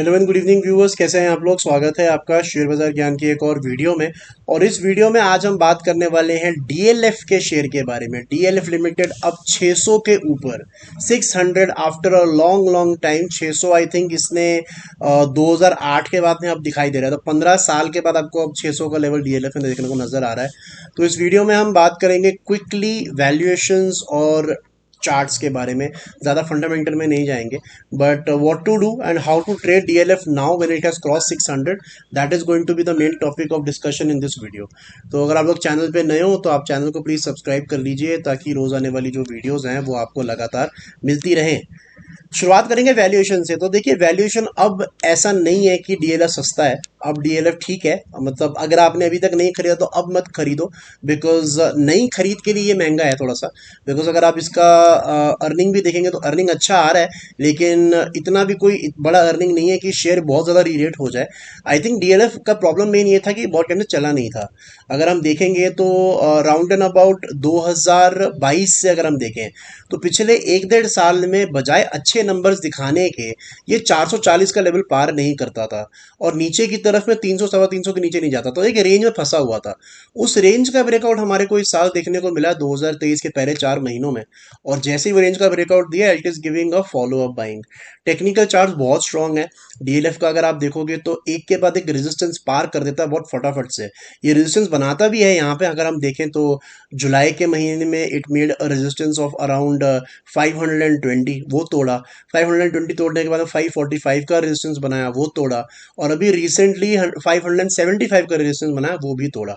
Hello and good evening viewers, कैसे हैं आप लोग। स्वागत है आपका शेयर बाजार ज्ञान की एक और वीडियो में। और इस वीडियो में आज हम बात करने वाले हैं डीएलएफ के शेयर के बारे में। डीएलएफ लिमिटेड अब 600 के ऊपर, 600 after a long long time. 600 I think इसने 2008 के बाद में अब दिखाई दे रहा है, तो 15 साल के बाद आपको अब 600 का लेवल डीएलएफ में देखने को नजर आ रहा है। तो इस वीडियो में हम बात करेंगे क्विकली वैल्यूएशंस और चार्ट्स के बारे में। ज़्यादा फंडामेंटल में नहीं जाएंगे, but what to do and how to trade DLF now when it has cross 600, that is going to be the main topic of discussion in this video. तो अगर आप लोग चैनल पे नए हो तो आप चैनल को प्लीज़ सब्सक्राइब कर लीजिए, ताकि रोज़ आने वाली जो वीडियोज़ हैं वो आपको लगातार मिलती रहें। शुरुआत करेंगे वैल्यूएशन से। तो देखिए, वैल्यूएशन अब ऐसा नहीं है कि डीएलएफ सस्ता है। अब डीएलएफ ठीक है, मतलब अगर आपने अभी तक नहीं खरीदा तो अब मत खरीदो, बिकॉज नई खरीद के लिए ये महंगा है थोड़ा सा। बिकॉज अगर आप इसका अर्निंग भी देखेंगे तो अर्निंग अच्छा आ रहा है, लेकिन इतना भी कोई बड़ा अर्निंग नहीं है कि शेयर बहुत ज़्यादा रीरेट हो जाए। आई थिंक डीएलएफ का प्रॉब्लम मेन ये था कि बहुत टाइम से चला नहीं था। अगर हम देखेंगे तो राउंड एंड अबाउट 2022 से अगर हम देखें तो पिछले एक डेढ़ साल में बजाय अच्छे नंबर्स दिखाने के, ये 440 का लेवल पार नहीं करता था, और नीचे की तरफ में 300 सवा 300 के नीचे नहीं जाता, तो एक रेंज में फंसा हुआ था। उस रेंज का ब्रेकआउट हमारे को इस साल देखने को मिला 2023 के पहले 4 महीनों में। और जैसे ही वो रेंज का ब्रेकआउट दिया, it is giving a follow up buying. Technical chart बहुत स्ट्रांग है डीएलएफ का। अगर आप देखोगे तो एक के बाद एक रेजिस्टेंस पार कर देता है बहुत फटाफट से। ये रेजिस्टेंस बनाता भी है यहाँ पे। अगर हम देखें तो जुलाई के महीने में it made a resistance of around 520, वो तोड़ा। 520 तोड़ने के बाद 545 का रेजिस्टेंस बनाया, वो तोड़ा। और अभी रिसेंटली 575 का रेजिस्टेंस बनाया, वो भी तोड़ा।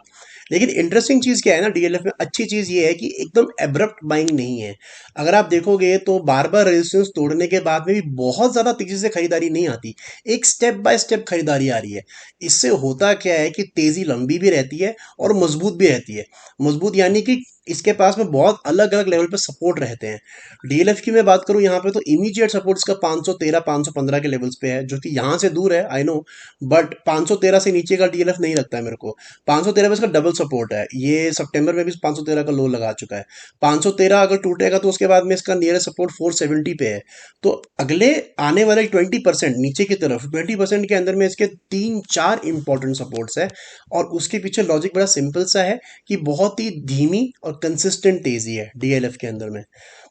लेकिन इंटरेस्टिंग चीज़ क्या है ना, डीएलएफ में अच्छी चीज़ ये है कि एकदम एब्रप्ट बाइंग नहीं है। अगर आप देखोगे तो बार बार रेजिस्टेंस तोड़ने के बाद में भी बहुत ज़्यादा तेज़ी से खरीदारी नहीं आती, एक स्टेप बाय स्टेप खरीदारी आ रही है। इससे होता क्या है कि तेज़ी लंबी भी रहती है और मजबूत भी रहती है। मजबूत यानी कि इसके पास में बहुत अलग अलग लेवल पे सपोर्ट रहते हैं। डीएलएफ की मैं बात करूं यहाँ पे, तो इमीडिएट सपोर्ट इसका 513 515 के लेवल्स पे है, जो कि यहाँ से दूर है आई नो, बट 513 से नीचे का डीएलएफ नहीं लगता है मेरे को। 513 पे इसका डबल सपोर्ट है। ये सितंबर में भी 513 का लो लगा चुका है। 513 अगर टूटेगा तो उसके बाद में इसका नियर सपोर्ट 470 पे है। तो अगले आने वाले 20% नीचे की तरफ, 20% के अंदर में इसके 3 4 इंपॉर्टेंट सपोर्ट्स है। और उसके पीछे लॉजिक बड़ा सिंपल सा है कि बहुत ही धीमी और कंसिस्टेंट तेजी है डीएलएफ के अंदर में।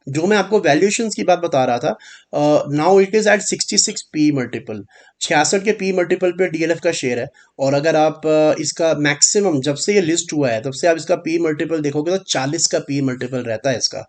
जो मैं आपको वैल्यूएशंस की बात बता रहा था, now it is at 66 P multiple. 66 के पी मल्टीपल पे डीएलएफ का शेयर है। और अगर आप इसका मैक्सिमम, जब से ये लिस्ट हुआ है तब से आप इसका पी मल्टीपल देखोगे तो 40 का पी मल्टीपल रहता है इसका।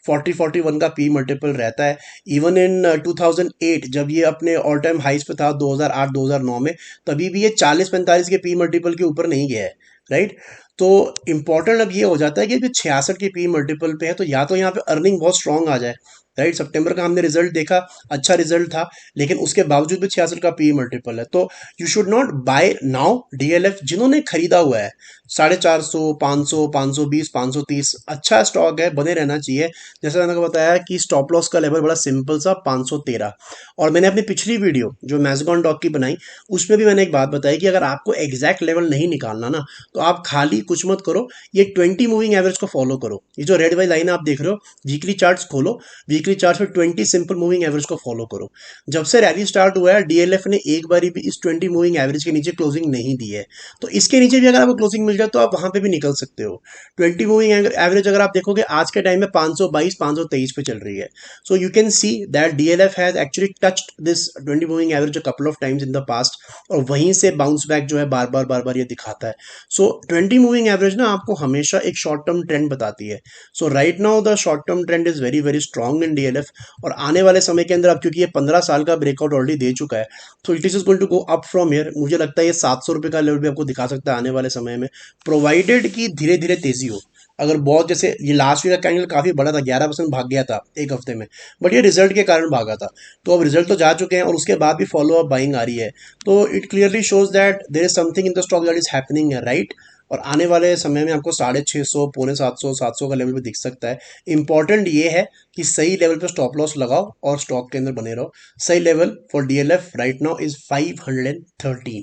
41 का पी मल्टीपल रहता है। इवन इन 2008 जब ये अपने ऑल टाइम हाइस पे था 2008 2009 में, तभी भी ये 40 45 के पी मल्टीपल के ऊपर नहीं गया है, राइट। तो इंपॉर्टेंट अब ये हो जाता है कि अभी 66 के पी मल्टीपल पे है, तो या तो यहाँ पे अर्निंग बहुत स्ट्रांग आ जाए, राइट। सितंबर का हमने रिजल्ट देखा, अच्छा रिजल्ट था, लेकिन उसके बावजूद भी 66 का पी मल्टीपल है। तो you should not buy now DLF. जिन्होंने खरीदा हुआ है 450, 500, 520, 530, अच्छा स्टॉक है, बने रहना चाहिए। जैसे मैंने आपको बताया कि स्टॉप लॉस का लेवल बड़ा सिंपल सा 513। और मैंने अपनी पिछली वीडियो जो मैजगॉन डॉक की बनाई, उसमें भी मैंने एक बात बताई कि अगर आपको एग्जैक्ट लेवल नहीं निकालना ना, तो आप खाली कुछ मत करो, ये 20 मूविंग एवरेज को फॉलो करो। ये जो रेड वाली लाइन आप देख रहे हो, वीकली चार्ट्स खोलो, वीकली चार्ट पे 20 सिंपल मूविंग एवरेज को फॉलो करो। जब से रैली स्टार्ट हुआ है, डीएलएफ ने एक बारी भी इस 20 मूविंग एवरेज के नीचे क्लोजिंग नहीं दी है। तो इसके नीचे भी अगर आपको क्लोजिंग मिल जाए तो आप वहां पे भी निकल सकते हो। 20 मूविंग एवरेज अगर आप देखोगे आज के टाइम में 522 523 पे चल रही है। So you can see that DLF has actually touched this 20 moving average a couple of times in the past, और वहीं से बाउंस बैक जो है बार बार ये दिखाता है। सो 20 मूविंग एवरेज ना आपको हमेशा एक शॉर्ट टर्म ट्रेंड बताती है। So right now the short term trend is very very strong in DLF. और आने वाले समय के अंदर, अब क्योंकि ये 15 साल का ब्रेकआउट ऑलरेडी दे चुका है, तो it is going to go up from here. मुझे लगता है ये 700 रुपये का लेवल भी आपको दिखा सकता है आने वाले समय में, प्रोवाइडेड कि धीरे धीरे तेजी हो। अगर बहुत, जैसे ये लास्ट वीक का कैंडल काफी बड़ा था, 11% भाग गया था एक हफ्ते में, बट ये रिजल्ट के कारण भागा था। तो अब रिजल्ट तो जा चुके हैं और उसके बाद भी फॉलो अप बाइंग आ रही है। तो it clearly shows that there is something in the stock that is happening है, राइट। और आने वाले समय में आपको 650, पौने 700, 700 का लेवल भी दिख सकता है। इंपॉर्टेंट ये है कि सही लेवल पे स्टॉप लॉस लगाओ और स्टॉक के अंदर बने रहो। सही level for DLF right now is 513।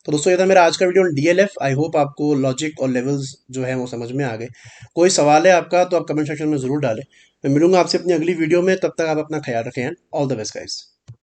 तो दोस्तों, ये था मेरा आज का video on DLF. I hope आपको लॉजिक और लेवल्स जो है वो समझ में आ गए। कोई सवाल है आपका तो आप कमेंट सेक्शन में जरूर डालें। मैं मिलूंगा आपसे अपनी अगली वीडियो में, तब तक आप अपना ख्याल रखें। All the best guys.